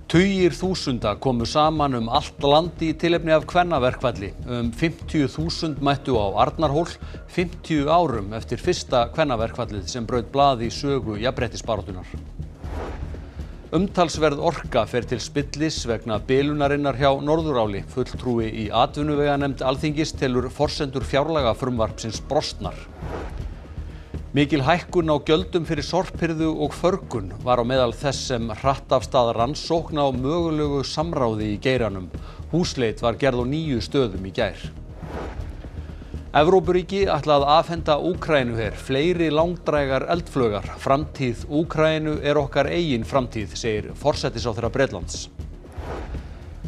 Tugir þúsunda komu saman allt land í tilefni af kvennaverkfalli. 50.000 mættu á Arnarhól 50 árum eftir fyrsta kvennaverkfallið sem braut blað í sögu jafnréttisbaráttunnar. Umtalsverð orka fer til spillis vegna bilunarinnar hjá Norðuráli. Fulltrúi í atvinnuveganefnd Alþingis telur forsendur fjárlagafrumvarpsins brostnar. Mikil hækkun á gjöldum fyrir sorphirðu og förgun var á meðal þess sem hratt af stað rannsókn á mögulegu samráði í geiranum. Húsleit var gerð á 9 stöðum í gær. Evrópuríki ætla að afhenda Úkraínuher fleiri langdrægar eldflaugar. Framtíð Úkraínu okkar eigin framtíð, segir forsætisráðherra Bretlands.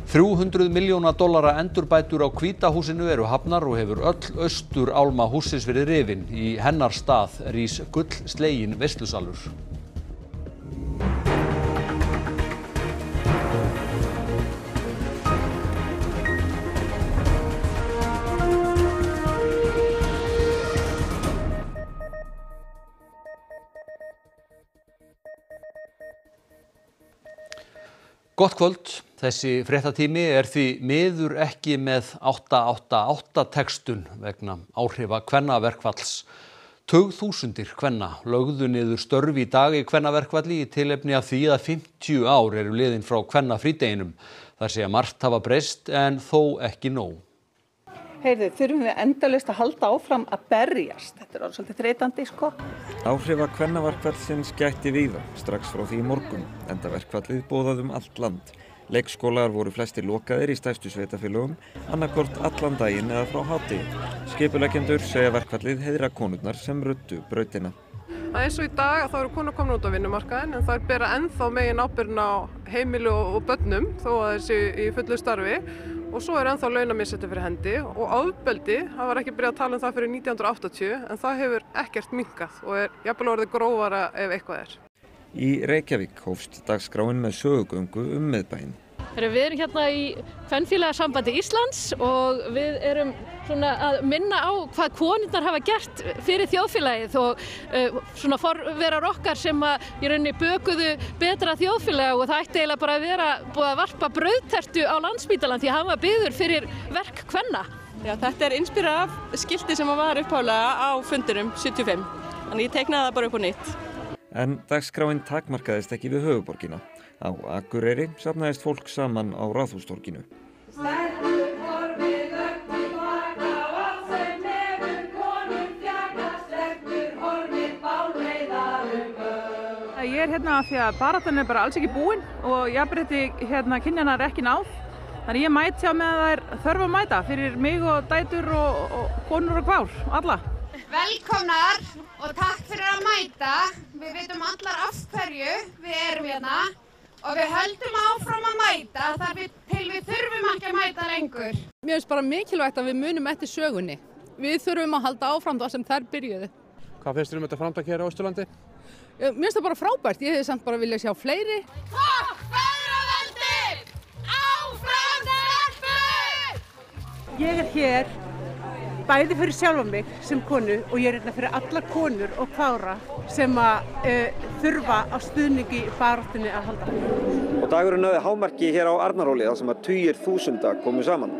$300 milljóna endurbætur á Hvíta húsinu eru hafnar og hefur öll austurálma hússins verið rifin. Í hennar stað rís gullsleginn veislusalur. Gott kvöld. Þessi fréttatími því miður ekki með 888 textun vegna áhrifa kvennaverkfalls. Tugþúsundir kvenna lögðu niður störf í dag í kvennaverkfalli í tilefni af því að 50 ár eru liðin frá kvennafrídeginum. Þar segja margt hafa breyst en þó ekki nóg. Heyrðu, þurfum við endalaust að halda áfram að berjast. Þetta orðið svolítið þreytandi, sko. Áhrifa kvennaverkfallsins gætti víða strax frá því í morgun, enda verkfallið boðað allt land. Leikskólar voru flestir lokaðir í stærstu sveitarfélögum, annaðhvort allan daginn eða frá hádegi. Skipuleggjendur segja verkfallið heiðra konurnar sem ruddu brautina. Eins og í dag þá eru konur komnar út á vinnumarkaðinn en þær bera ennþá megin ábyrgðina á heimili og börnum þó að þeir séu í fullu starfi. Og svo ennþá launamisréttur fyrir hendi og ofbeldi, það var ekki byrjað að tala um það fyrir 1980 en það hefur ekkert minnkað og jafnvel orðið grófara ef eitthvað Í Reykjavík hófst dagskráin með sögugöngu miðbæinn. Við erum hérna í Kvenfélagasambandi Íslands og við erum svona að minna á hvað konurnar hafa gert fyrir þjóðfélagið og svona forverar okkar sem í rauninni bökuðu betra þjóðfélag og það ætti eiginlega bara að vera búið að varpa brauðtertu á Landspítalann því að hann var byggður fyrir verk kvenna. Já, þetta inspírað af skilti sem var upphaflega á fundinum 75. Þannig ég teiknaði það bara upp á nýtt. En dagskráin takmarkaðist ekki við höfuðborgina. Á Akureyri safnaðist fólk saman á Ráðhústorginu. Ég hérna því að baráttan bara alls ekki búin og jafnrétti kynjanna ekki náð. Þannig ég mæti á með þær þörf að mæta fyrir mig og dætur og konur og kvár, alla. Velkomnar og takk fyrir að mæta. Við vitum allar af hverju við erum hérna og við höldum áfram að mæta þar til við þurfum ekki að mæta lengur. Mér finnst bara mikilvægt að við munum eftir sögunni. Við þurfum að halda áfram það sem þær byrjuðu. Hvað finnst þér þetta framtak hér á Austurlandi? Mér finnst það bara frábært. Ég hefði samt bara viljað sjá fleiri. Takk feðraveldi! Áfram stelpur! Ég hér bæði fyrir sjálfa mig sem konu og ég hérna fyrir alla konur og kvára sem þurfa á stuðningi baráttunni að halda. Og dagurinn náði hámarki hér á Arnarhóli þar sem tugir þúsunda komu saman.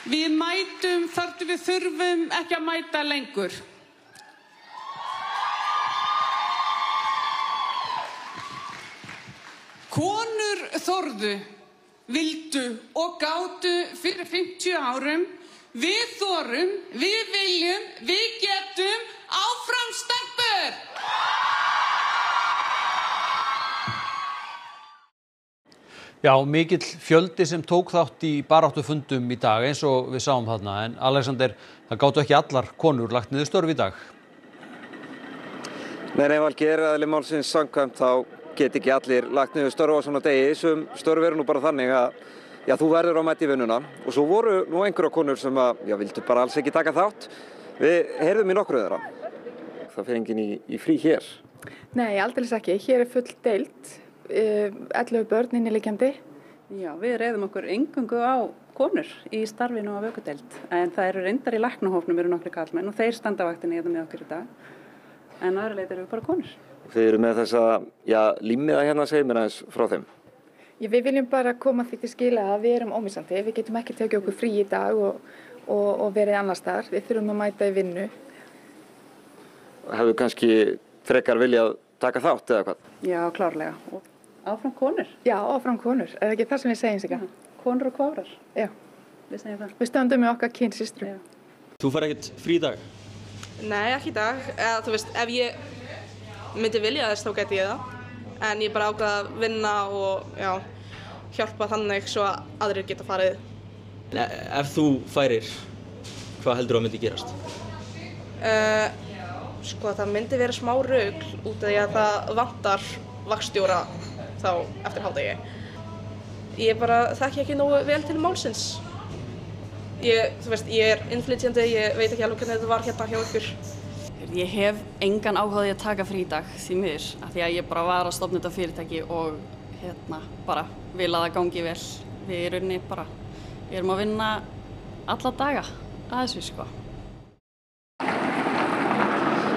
Við mætum þar til við þurfum ekki að mæta lengur. Konur þorðu, vildu og gátu fyrir 50 árum. Við þorum, við viljum, við getum, áfram stelpur! Já, mikill fjöldi sem tók þátt í baráttufundum í dag eins og við sáum þarna. En Alexander, það gátu ekki allar konur lagt niður störf í dag. Nei, Valgeir, eðli málsins samkvæmt þá get ekki allir lagt niður störf á svona degi. Þessum störf eru nú bara þannig að þú verður að mæta í vinnuna. Og svo voru nú einhverja konur sem vildu bara alls ekki taka þátt. Við heyrðum í nokkru þeirra. Það fer enginn í frí hér? Nei, aldeilis ekki. Hér full deild. 11 börn inniliggjandi. Já, við reiðum okkur eingöngu á konur í starfinu á vökudeild. En það eru reyndar í læknahópnum eru nokkri karlmenn og þeir standa vaktinni hérna með okkur í dag. En aðra leyti erum við bara konur. Þið eru með þessa, límmiða hérna, segir mér aðeins frá þeim. Við viljum bara koma því til skila að við erum ómissandi. Við getum ekki tekið okkur frí í dag og verið annars staðar. Við þurfum að mæta í vinnu. Hefur kannski frekar viljað taka þátt eða hvað? Já, klárlega. Og áfram konur. Já, áfram konur. Er það ekki það sem við segjum, Sigga? Konur og kvárar. Já. Við segjum það. Við stöndum með okkar kynsystru. Þú fær ekkert frí í dag? Nei, ekki í dag. Eða, þú veist, ef ég myndi vilja þess þá gæti ég það. En ég bara ákvað að vinna og hjálpa þannig svo að aðrir geta farið. Ef þú færir, hvað heldur að myndi gerast? Það myndi vera smá rugl út af því að það vantar vagnstjóra þá eftir hádegi. Ég bara þekki ekki nógu vel til málsins. Þú veist, ég er innflytjandi, ég veit ekki alveg hvernig þetta var hérna hjá ykkur. Ég hef engan áhuga að taka frí í dag því miður, af því að ég bara var að stofna þetta fyrirtæki og bara vil að það gangi vel. Við erum að vinna alla daga að þessu, sko.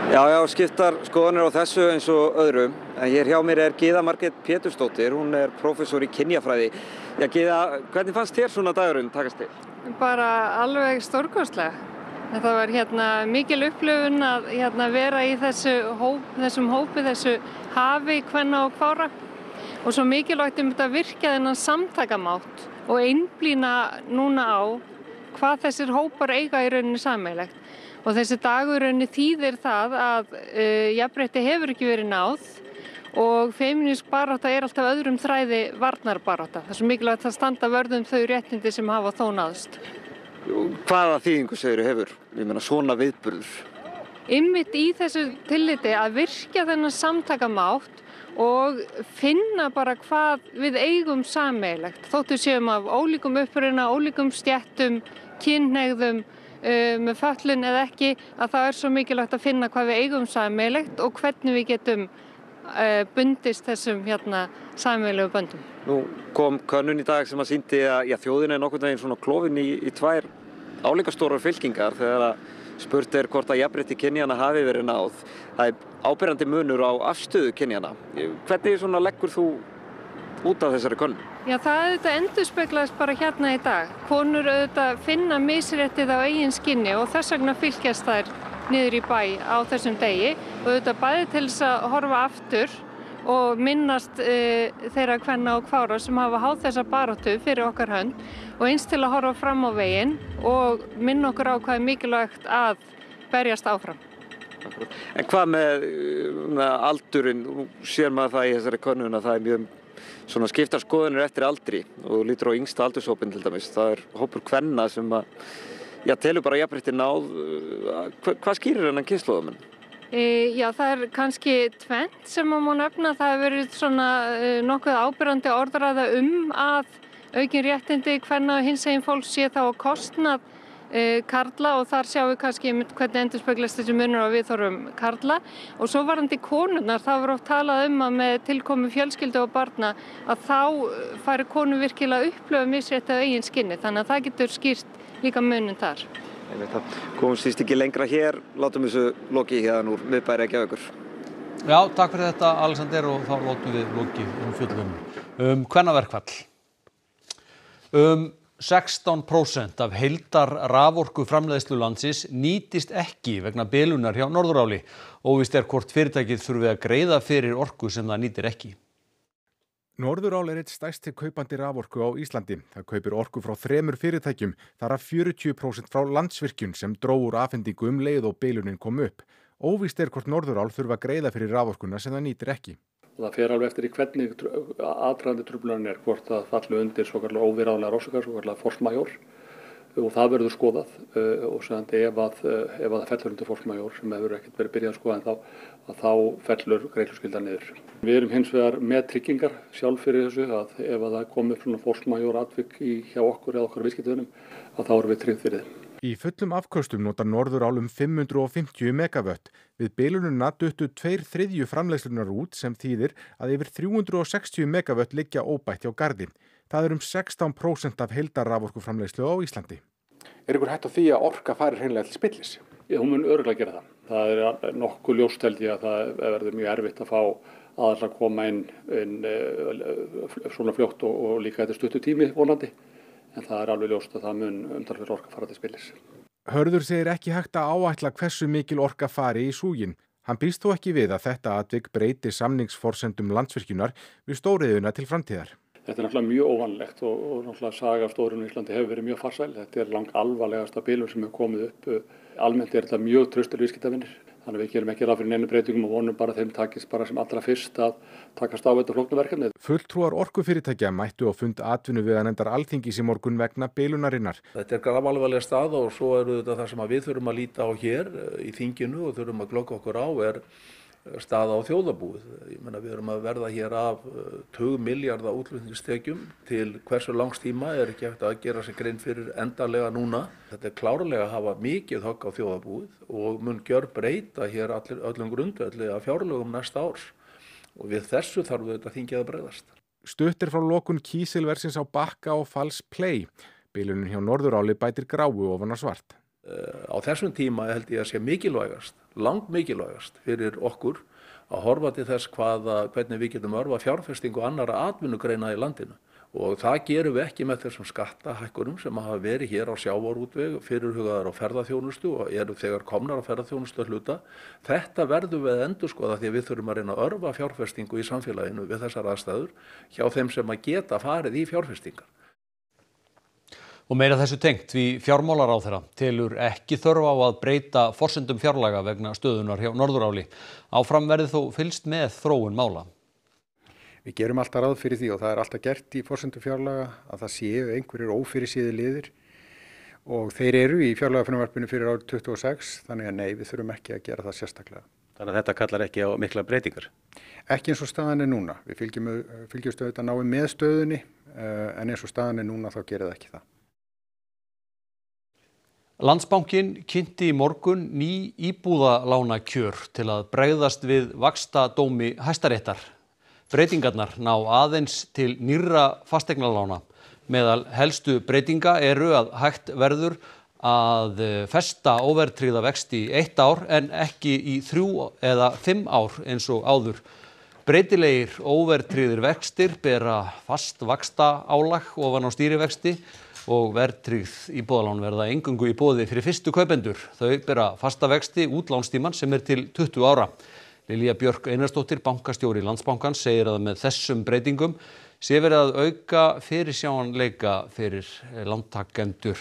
Já, skiptar skoðanir á þessu eins og öðru. En hér hjá mér er Gyða Margrét Pétursdóttir, hún er prófessor í kynjafræði. Gyða, hvernig fannst þér svona dagurinn takast til? Bara alveg stórkostlega. Þetta var mikil upplifun að vera í þessum hópi, þessu hafi kvenna og kvára. Og svo mikilvægt þetta virkja þennan samtakamátt og einblína núna á hvað þessir hópar eiga í rauninni sameiginlegt. Og þessi dagur rauninni þýðir það að jafnrétti hefur ekki verið náð og femínísk barátta er alltaf öðrum þræði varnarbarátta. Það er svo mikilvægt að standa vörð þau réttindi sem hafa þó náðst. Hvaða þýðingu segirðu hefur? Ég meina svona viðburður. Einmitt í þessu tilliti að virkja þennan samtakamátt og finna bara hvað við eigum sameiginlegt. Þóttu séum af ólíkum uppruna, ólíkum stéttum, kynhneigðum, með fötlun eða ekki, að það er svo mikilvægt að finna hvað við eigum sameiginlegt og hvernig við getum bundist þessum sameiginlegu böndum. Nú kom könnun í dag sem að sýndi að þjóðin er nokkurn veginn svona klofin í tvær álíka stórar fylkingar þegar að spurt er hvort að jafnrétti kynjanna hafi verið náð. Það er áberandi munur á afstöðu kynjanna. Hvernig svona leggur þú út af þessari könnun? Já, það endurspeglaðist bara hérna í dag. Konur finna misréttið á eigin skinni og þess vegna fylgjast þær niður í bæ á þessum degi og bæði til þess að horfa aftur og minnast þeirra kvenna og kvára sem hafa háð þessa baráttu fyrir okkar hönd og eins til að horfa fram á veginn og minna okkur á hvað er mikilvægt að berjast áfram. En hvað með aldurinn? Nú sér maður það í þessari könnun að það er mjög svona skiptar skoðanir eftir aldri og lítur á yngsta aldurshópinn til dæmis. Það er hópur kvenna sem telur bara jafnrétti náð. Hvað skýrir þennan kynslóðamun? Já, það er kannski tvennt sem má nefna. Það hefur verið svona nokkuð áberandi orðræða að aukin réttindi kvenna og hinsegin fólks sé þá á kostnað karla og þar sjáum við kannski hvernig endurspeglast þessi munur á viðhorfum karla og svo varðandi konurnar, það var oft talað að með tilkomu fjölskyldu og barna að þá færi konur virkilega upplöfu misrétti á eigin skinni, þannig að það getur skýrt líka munum þar. Komumst síst ekki lengra hér, látum þessu loki hérna úr miðbæ Reykjavíkur. Já, takk fyrir þetta Alexander og þá látum við loki fjöllum kvennaverkfall. 16% af heildar raforkuframleiðslu landsins nýtist ekki vegna bilunar hjá Norðuráli. Óvíst er hvort fyrirtækið þurfi að greiða fyrir orku sem það nýtir ekki. Norðurál er eitt stærsti kaupandi raforku á Íslandi. Það kaupir orku frá 3 fyrirtækjum, þar af 40% frá Landsvirkjun sem dró úr afhendingu leið og bilunin kom upp. Óvíst er hvort Norðurál þurfi að greiða fyrir raforkuna sem það nýtir ekki. Það fer alveg eftir í hvernig aðdragandi truflunin er, hvort það falli undir svokallega óviðráðanlegar orsakar, svokallega force majeure og það verður skoðað og ef það fellur undir force majeure sem hefur ekkert verið byrjað að skoða þá fellur greiðsluskyldan niður. Við erum hins vegar með tryggingar sjálf fyrir þessu að ef það komi upp svona force majeure atvik hjá okkur eða okkar viðskiptavinum að þá erum við tryggð fyrir þeim. Í fullum afköstum notar Norðurál 550 megavött. Við bilununa duttu 2/3 framleiðslunar út sem þýðir að yfir 360 megavött liggja óbætt hjá garði. Það 16% af heildarraforkuframleiðslu á Íslandi. Er ykkur hætt á því að orka fari hreinlega til spillis? Já, hún mun örugglega gera það. Það nokkuð ljóst held ég að það verður mjög erfitt að fá aðeins að koma inn svona fljótt og líka þetta stuttu tími vonandi. En það alveg ljóst að það mun umtalsverð orka fara til spillis. Hörður segir ekki hægt að áætla hversu mikil orka fari í súginn. Hann býst þó ekki við að þetta atvik breyti samningsforsendum Landsvirkjunar við stóriðjuna til framtíðar. Þetta náttúrulega mjög óvanlegt og náttúrulega saga af stórinu í Íslandi hefur verið mjög farsæl. Þetta lang alvarlegasta bilun sem hefur komið upp. Almennt þetta mjög traustir viðskiptavinir. Þannig við gerum ekki ráð fyrir neinu breytingum og vonum bara þeim takist bara sem allra fyrst að takast á þetta flóknu verkefni. Fulltrúar orkufyrirtækja mættu á fund atvinnuveganefndar Alþingis í morgun vegna bilunarinnar. Þetta grafalvarleg staða og svo þetta það sem við þurfum að líta á hér í þinginu og þurfum að glögga okkur á staða á þjóðarbúið. Ég meina við erum að verða hér af 20 milljarða útflutningstekjum til hversu langs tíma ekki hægt að gera sig grein fyrir endanlega núna. Þetta klárlega að hafa mikið högg á þjóðarbúið og mun gjörbreyta hér öllum grundvelli af fjárlögum næsta árs. Og við þessu þarf þetta þingið að bregðast. Stutt frá lokun kísilversins á Bakka og Falls Play. Bilunin hjá Norðuráli bætir gráu ofan á svart. Á þessum tíma held ég að sé mikilvægast, langt mikilvægast fyrir okkur að horfa til þess hvernig við getum örva fjárfestingu annarra atvinnugreina í landinu. Og það gerum við ekki með þessum skattahækkunum sem hafa verið hér á sjávarútveg, fyrirhugaðar á ferðaþjónustu og eru þegar komnar á ferðaþjónustu að hluta. Þetta verðum við að endurskoða því að við þurfum að reyna að örva fjárfestingu í samfélaginu við þessar aðstæður hjá þeim sem að geta farið í fjárfestingar. Og meira þessu tengt því fjármálaráðherra telur ekki þörf á að breyta forsendum fjárlaga vegna stöðunar hjá Norðuráli. Áfram verði þó fylgst með þróun mála. Við gerum alltaf ráð fyrir því og það alltaf gert í forsendum fjárlaga að það séu einhverjir ófyrirséðir liðir og þeir eru í fjárlagafrumvarpinu fyrir árið 2026 þannig að nei, við þurfum ekki að gera það sérstaklega. Þannig að þetta kallar ekki á mikla breytingar? Ekki eins og staðan núna. Við fylgjumst auðvitað náið með stöðunni en eins og staðan núna þá gerir það ekki það. Landsbankinn kynnti í morgun ný íbúðalánakjör til að bregðast við vaxtadómi Hæstaréttar. Breytingarnar ná aðeins til nýrra fasteignalána. Meðal helstu breytinga eru að hægt verður að festa óverðtryggða vexti í 1 ár en ekki í 3 eða 5 ár eins og áður. Breytilegir óverðtryggðir vextir bera fast vaxtaálag ofan á stýrivexti og verðtryggð íbúðalán verða eingöngu í boði fyrir fyrstu kaupendur. Þau bera fasta vexti útlánstíman sem til 20 ára. Lilja Björk Einarsdóttir, bankastjóri Landsbankans, segir að með þessum breytingum sé verið að auka fyrirsjáanleika fyrir lántakendur.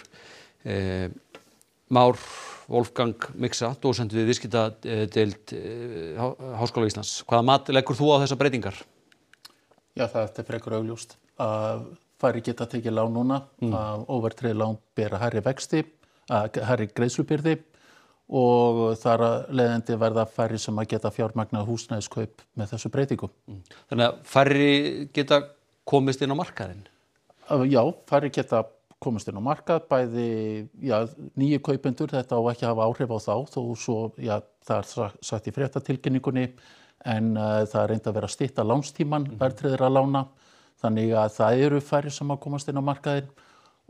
Már Wolfgang Mixa, dósent við viðskiptadeild Háskóla Íslands. Hvaða mat leggur þú á þessar breytingar? Já, það frekar augljóst. Færri geta tekið lán núna, óverðtryggð lán bera hærri vexti, hærri greiðslubyrði og þar leiðandi verða færri sem að geta fjármagnað húsnæðiskaup með þessu breytingum. Þannig að færri geta komist inn á markaðinn? Já, færri geta komist inn á markað, bæði nýju kaupendur, þetta á ekki að hafa áhrif á þá, þó svo, það sagt í fréttatilkynningunni, en það reyndi að vera að stytta lánstíman verðtryggðra lána. Þannig að það eru færri sem að komast inn á markaðinn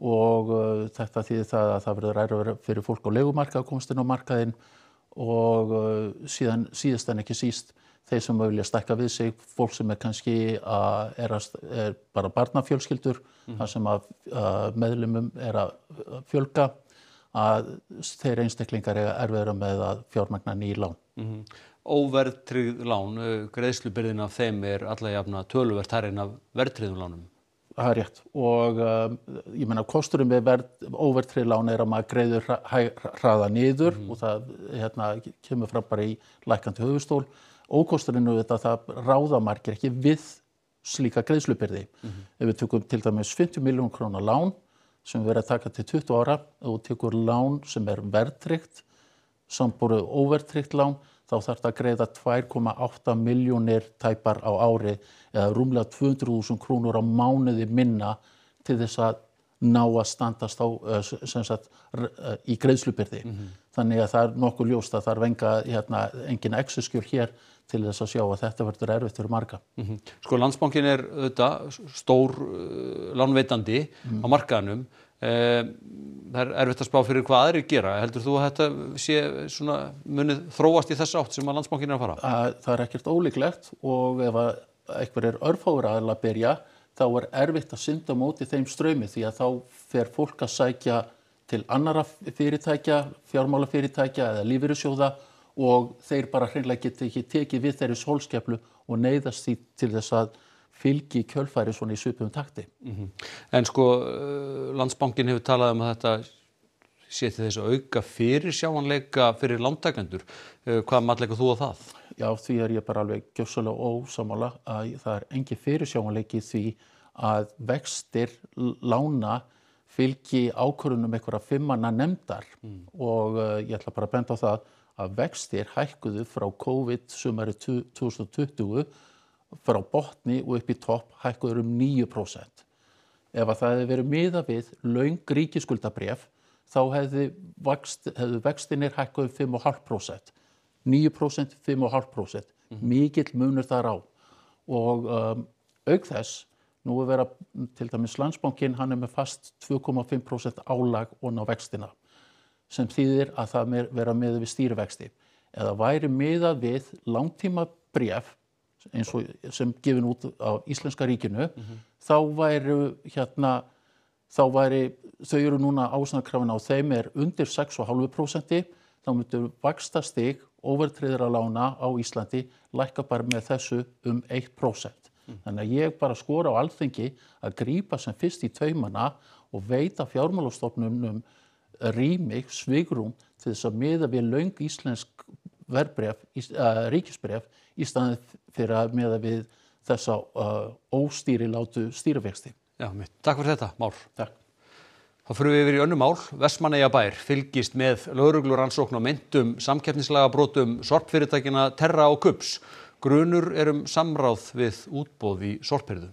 og þetta þýðir það að það verður erfiðara fyrir fólk á leigumarkað að komast inn á markaðinn og síðan síðast en ekki síst þeir sem vilja stækka við sig, fólk sem kannski er bara barnafjölskyldur, þar sem að meðlimum að fjölga, að þeir einstaklingar erfiðara með að fjármagna ný lán. Óverðtryggð lán, greiðslubyrðin af þeim alla jafna töluvert hærri en af verðtryggðum lánum. Það rétt og ég meina kosturinn við óverðtryggð lán að maður greiður hraða niður og það kemur fram bara í lækkandi höfuðstól. Ókosturinn það ráða margir ekki við slíka greiðslubyrði. Ef við tökum til dæmis 50 milljóna króna lán sem við verðum að taka til 20 ára og tekur lán sem verðtryggt, samborið óverðtryggt lán, þá þarf það að greiða 2,8 milljónir tæpar á ári eða rúmlega 200.000 krónur á mánuði minna til þess að ná að standast á í greiðslubyrði. Þannig að það er nokkuð ljóst að það er engin exeskjör hér til þess að sjá að þetta verður erfitt fyrir marga. Sko Landsbankinn auðvitað stór lánveitandi á markaðnum. Það er erfitt að spá fyrir hvað aðrir gera. Heldur þú að þetta sé svona munið þróast í þessa átt sem að Landsbankinn er að fara? Það er ekkert ólíklegt og ef að einhverjir örfáir aðilar að byrja þá er erfitt að synda á móti þeim straumi því að þá fer fólk að sækja til annarra fyrirtækja, fjármálafyrirtækja eða lífeyrissjóða og þeir bara hreinlega geta ekki tekið við þeirri sólskeplu og neyðast því til þess að fylgi kjölfæri svona í svipuðum takti. En sko, Landsbankinn hefur talað um að þetta sé til þess að auka fyrirsjáanleika fyrir lántakendur. Hvað mat leggur þú á það? Já, því er ég bara alveg gjörsamlega ósammála að það er engin fyrirsjáanleiki því að vextir lána fylgi ákvörðunum einhverja 5 manna nefndar og ég ætla bara að benda á það að vextir hækkuðu frá COVID sumarið 2020 frá botni og upp í topp hækkuður 9%. Ef að það hefði verið miðað við löng ríkisskuldabréf þá hefðu vextinir hækkuð 5,5%. 9%, 5,5%. Mikill munur þar á. Og auk þess, nú er vera til dæmis Landsbankinn, hann er með fast 2,5% álag ofan á vextina sem þýðir að það vera miðað við stýrivexti. Eða væri miðað við langtímabréf eins og sem gefin út á Íslenska ríkinu, þá væri þau eru núna áskrifin á þeim er undir 6,5%, þá myndu vaxtastig óverðtryggðra lána á Íslandi lækka bara með þessu 1%. Þannig að ég bara skora á Alþingi að grípa sem fyrst í taumana og veita fjármálastofnunum rými, svigrúm til þess að miða við löng íslensk ríkisbréf í staðinn fyrir að miða við þessa óstýrilátu stýrivexti. Já, takk fyrir þetta, Már. Takk. Þá förum við yfir í önnur mál. Vestmannaeyjabær fylgist með lögreglurannsókn á meintum samkeppnislagabrotum sorpfyrirtækjanna Terra og Kups. Grunur samráð við útboð í sorphirðu.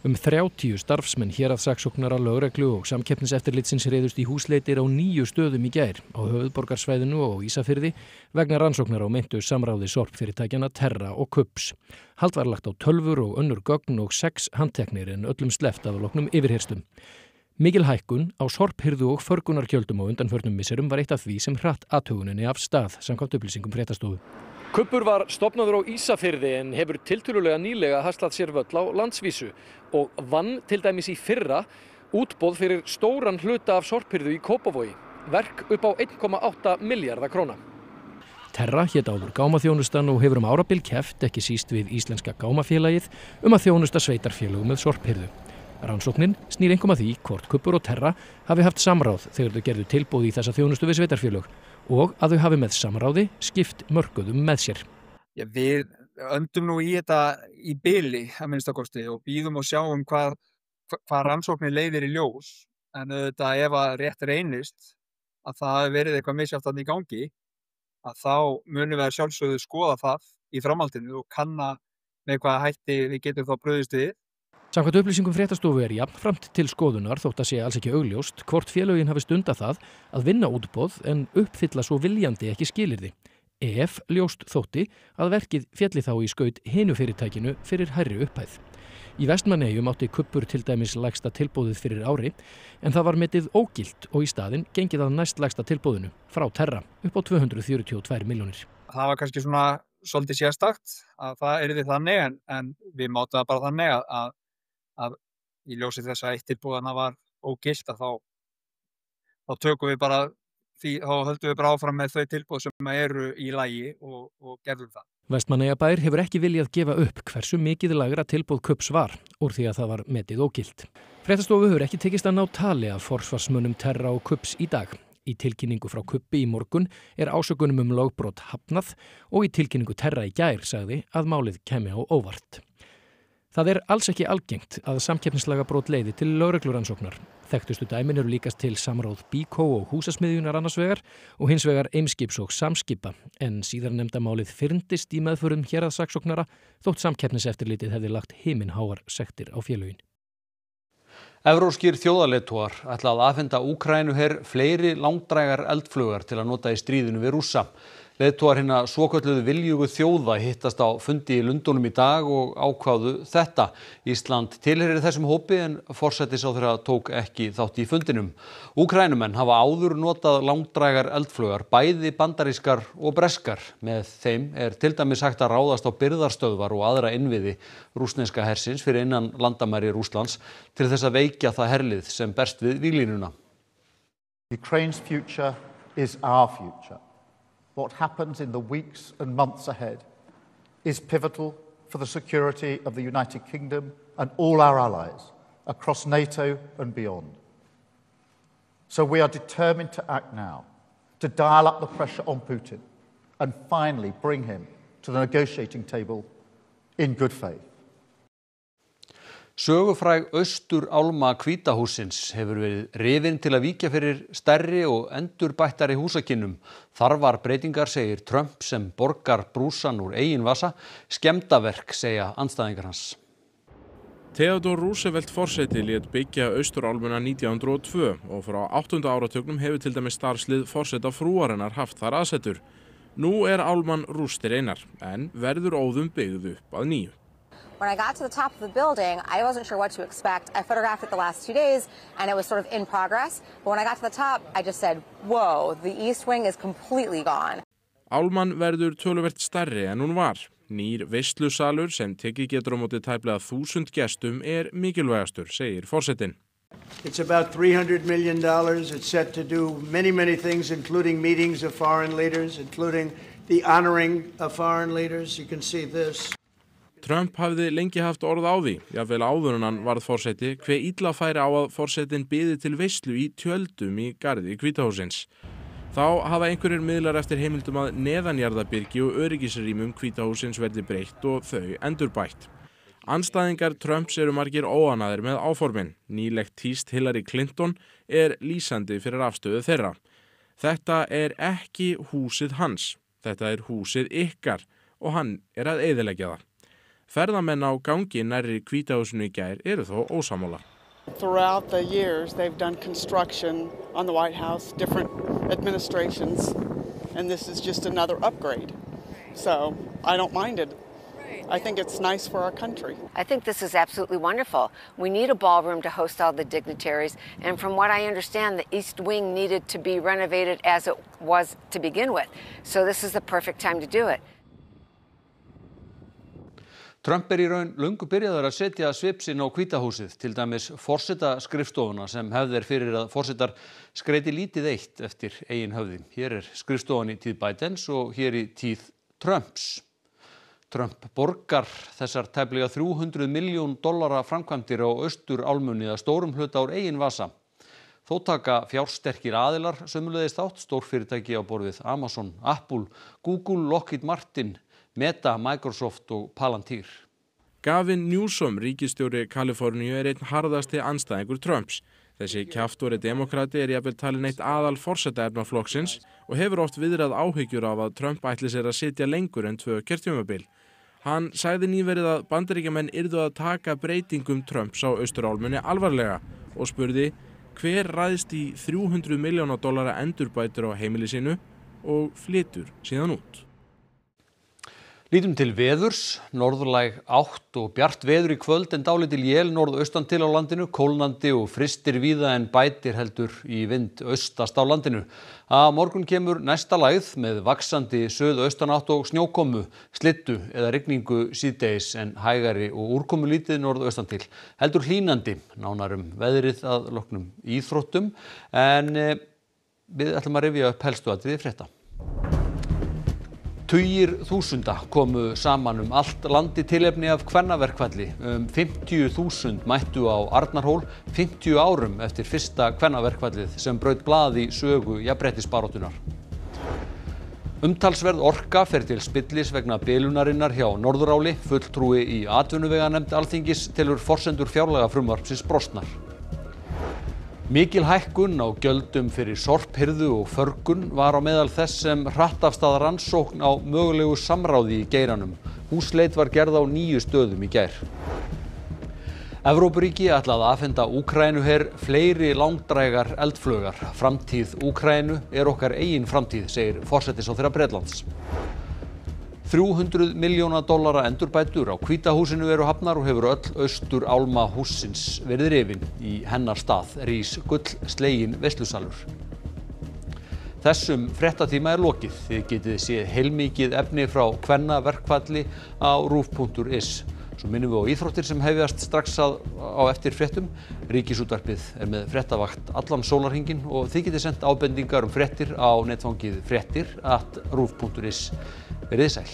30 starfsmenn héraðssaksóknara, lögreglu og samkeppniseftirlitsins réðust í húsleitir á 9 stöðum í gær á höfuðborgarsvæðinu og Ísafirði vegna rannsóknar á meintu samráði sorpfyrirtækjanna Terra og Kups. Hald var lagt á tölvur og önnur gögn og 6 handteknir en öllum sleppt af loknum yfirheyrslum. Mikil hækkun á sorphirðu og förgunargjöldum á undanförnum misserum var eitt af því sem hratt athuguninni af stað samkvæmt upplýsingum fréttastofu. Kubbur var stofnaður á Ísafirði en hefur tiltölulega nýlega haslað sér völl á landsvísu og vann til dæmis í fyrra útboð fyrir stóran hluta af sorphirðu í Kópavogi, verk upp á 1,8 milljarða króna. Terra hét áður gámaþjónustan og hefur árabil keppt ekki síst við Íslenska gámafélagið að þjónusta sveitarfélögum með sorphirðu. Rannsóknin snýr einkum að því hvort Kubbur og Terra hafi haft samráð þegar þau gerðu tilboð í þessa þjónustu við sveitarfélög og að þau hafi með samráði skipt mörkuðum með sér. Já, við öndum nú í þetta í bili að minnstakosti og bíðum og sjáum hvað rannsóknin leiðir í ljós, en auðvitað ef að rétt reynist að það hafi verið eitthvað misjafnt þarna í gangi, að þá munum við að sjálfsögðu skoða það í framhaldinu og kanna með hvaða hætti við getum þá brugðist við. Samkvæmt upplýsingum fréttastofu er jafnframt til skoðunar þótt að sé alls ekki augljóst hvort félögin hafi stundað það að vinna útboð en uppfylla svo viljandi ekki skilyrði. Ef ljóst þótti að verkið félli þá í skaut hinu fyrirtækinu fyrir hærri upphæð. Í Vestmannaeyjum átti Kubbur til dæmis lægsta tilboðið fyrir ári en það var metið ógilt og í staðinn gengið að næst lægsta tilboðinu frá Terra upp á 242 milljónir. Það var kannski svona svolítið sérstakt að það yrði þannig en við mátum það bara þannig að í ljósi þess að eitt tilboðana var ógilt að þá tökum við bara því, þá höldum við bara áfram með þau tilboð sem eru í lagi og gerðum það. Vestmannaeyjabær hefur ekki viljað gefa upp hversu mikið lægra tilboð Kups var úr því að það var metið ógilt. Fréttastofu hefur ekki tekist að ná tali af forsvarsmönnum Terra og Kups í dag. Í tilkynningu frá Kubbi í morgun er ásökunum lögbrot hafnað og í tilkynningu Terra í gær sagði að málið kæmi á óvart. Það er alls ekki algengt að samkeppnislagabrot leiði til lögreglurannsóknar. Þekktustu dæmin eru líkast til samráð Bíkó og Húsasmiðjunar annars vegar og hins vegar Eimskips og Samskipa, en síðarnefnda málið fyrndist í meðförum héraðssaksóknara þótt samkeppniseftirlitið hefði lagt himinháar sektir á félögin. Evrópskir þjóðarleiðtogar ætla að afhenda Úkraínuher fleiri langdrægar eldflaugar til að nota í stríðinu við Rússa. Leiðtogar hinna svokölluðu viljugu þjóða hittast á fundi í Lundúnum í dag og ákváðu þetta. Ísland tilheyrir þessum hópi en forsætisráðherra tók ekki þátt í fundinum. Úkraínumenn hafa áður notað langdrægar eldflaugar, bæði bandarískar og breskar. Með þeim til dæmis hægt að ráðast á birgðarstöðvar og aðra innviði rússneska hersins fyrir innan landamæri Rússlands til þess að veikja það herlið sem berst við víglínuna. Ukraine's future is our future. What happens in the weeks and months ahead is pivotal for the security of the United Kingdom and all our allies across NATO and beyond. So we are determined to act now, to dial up the pressure on Putin and finally bring him to the negotiating table in good faith. Sögufræg austurálma Hvítahússins hefur verið rifin til að víkja fyrir stærri og endurbættari húsakynnum. Þarfar breytingar, segir Trump sem borgar brúsann úr eigin vasa. Skemmdarverk, segja andstæðingar hans. Theodore Roosevelt forseti lét byggja austurálmuna 1902 og frá 8. áratugnum hefur til dæmis starfslið forseta frúarinnar haft þar aðsetur. Nú álman rústir einar, en verður óðum byggð upp að nýju. When I got to the top of the building, I wasn't sure what to expect. I photographed it the last 2 days, and it was sort of in progress. But when I got to the top, I just said, whoa, the east wing is completely gone. Álman verður töluvert stærri en hún var. Nýr veislusalur sem tekið getur á móti tæplega 1000 gestum mikilvægastur, segir forsetinn. It's about $300 million. It's set to do many things, including meetings of foreign leaders, including the honoring of foreign leaders. You can see this. Trump hafði lengi haft orð á því, jafnvel áður en hann varð forseti, hve illa færi á að forsetinn biði til veislu í tjöldum í garði Hvítahússins. Þá hafa einhverjir miðlar eftir heimildum að neðanjarðarbyrgi og öryggisrýmum Hvítahússins verði breytt og þau endurbætt. Andstæðingar Trumps eru margir óánægðir með áformin. Nýlegt tíst Hillary Clinton lýsandi fyrir afstöðu þeirra. Þetta ekki húsið hans, þetta húsið ykkar og hann að eyðileggja það. Ferðamenn á gangi nærri Hvítahúsinu í gær eru þó ósammála. Throughout the years they've done construction on the White House, different administrations, and this is just another upgrade. So I don't mind it. I think it's nice for our country. I think this is absolutely wonderful. We need a ballroom to host all the dignitaries, and from what I understand, the East Wing needed to be renovated as it was to begin with. So this is the perfect time to do it. Trump í raun löngu byrjaður að setja svip sinn á Hvítahúsið, til dæmis forsetaskrifstofuna sem hefð fyrir að forsetar skreyti lítið eitt eftir eigin höfði. Hér skrifstofan í tíð Bidens og hér í tíð Trumps. Trump borgar þessar tæplega $300 milljón framkvæmdir á austurálmunni að stórum hluta úr eigin vasa. Þó taka fjársterkir aðilar sömuleiðis þátt, stórfyrirtæki á borð við Amazon, Apple, Google, Lockheed Martin, Meta, Microsoft og Palantir. Gavin Newsom, ríkisstjóri Kaliforníu, einn harðasti andstæðingur Trumps. Þessi kjaftóri demokrati jafnvel talinn eitt aðal forsetaefnaflokksins og hefur oft viðrað áhyggjur af að Trump ætli sér að sitja lengur en 2 kjörtímabil. Hann sagði nýverið að Bandaríkjamenn yrðu að taka breytingum Trumps á austurálmunni alvarlega og spurði hver ræðst í $300 milljón endurbætur á heimili sínu og flytur síðan út. Lítum til veðurs, norðlæg átt og bjart veður í kvöld en dálítil él norðaustan til á landinu, kólnandi og frystir víða en bætir heldur í vind austast á landinu. Á morgun kemur næsta lægð með vaxandi suðaustanátt og snjókomu, slyddu eða rigningu síðdegis en hægari og úrkomulítið norðaustan til. Heldur hlýnandi, nánar veðrið að loknum íþróttum en við ætlum að rifja upp helstu atriði frétta. Tugir þúsunda komu saman allt land í tilefni af kvennaverkfalli. 50.000 mættu á Arnarhól 50 árum eftir fyrsta kvennaverkfallið sem braut blað í sögu jafnréttisbaráttunnar. Umtalsverð orka fer til spillis vegna bilunarinnar hjá Norðuráli. Fulltrúi í atvinnuveganefnd Alþingis telur forsendur fjárlagafrumvarpsins brostnar. Mikil hækkun á gjöldum fyrir sorphirðu og förgun var á meðal þess sem hratt af stað rannsókn á mögulegu samráði í geiranum. Húsleit var gerð á 9 stöðum í gær. Evrópuríki ætla að afhenda Úkraínuher fleiri langdrægar eldflaugar. Framtíð Úkraínu okkar eigin framtíð, segir forsætisráðherra Bretlands. $300 milljóna endurbætur á Hvíta húsinu eru hafnar og hefur öll austurálma hússins verið rifin. Í hennar stað rís gullsleginn veislusalur. Þessum fréttatíma lokið. Þið getið séð heilmikið efni frá kvennaverkfalli á rúv.is. Svo minnum við á íþróttir sem hefjast strax á eftir fréttum. Ríkisútvarpið með fréttavakt allan sólarhringinn og þið getið sent ábendingar fréttir á netfangið fréttir@ruv.is. Verið sæl.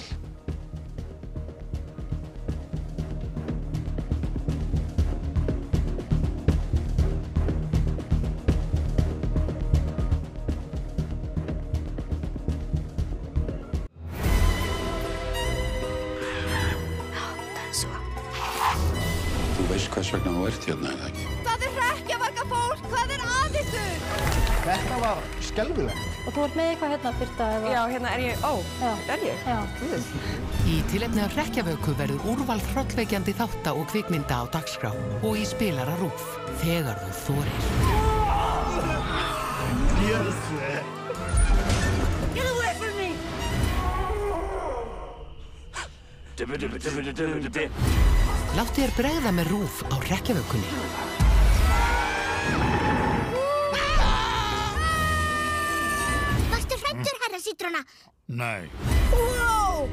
Þú veist hvers vegna þú ert hérna, eða ekki? Það hrekkjavakafólk, hvað að ykkur? Þetta var skelfilegt. Og þú ert með eitthvað hérna fyrta eða? Já, hérna er ég, er ég? Já. Í tilefni af hrekkjavöku verður úrval hrollvekjandi þátta og kvikmynda á dagskrá og í spilara RÚV þegar þú þorir. Get away from me! Láttu þér bregða með RÚV á hrekkjavökunni. Varstu hræddur, herra Sítróna? Nei. Wow!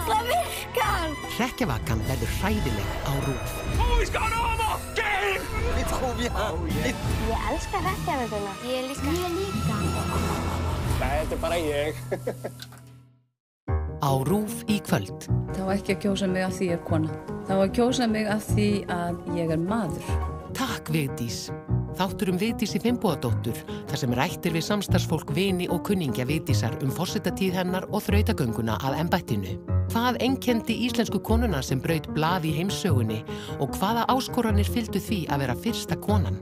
Það virkar! Hrekkjavakan verður hræðileg á RÚV. Who's gonna have a game? Við trúum ég. Ég elska hrekkjavökuna. Ég líka. Nei, þetta bara ég. Á RÚV í kvöld. Það var ekki að kjósa mig af því ég kona. Það var að kjósa mig af því að ég maður. Takk Vigdís. Þáttur Vigdísi Finnbogadóttur, þar sem rættir við samstarfsfólk, vini og kunningja Vigdísar forsetatíð hennar og þrautagönguna að embættinu. Hvað einkenndi íslensku konuna sem braut blað í heimssögunni og hvaða áskoranir fylgdu því að vera fyrsta konan?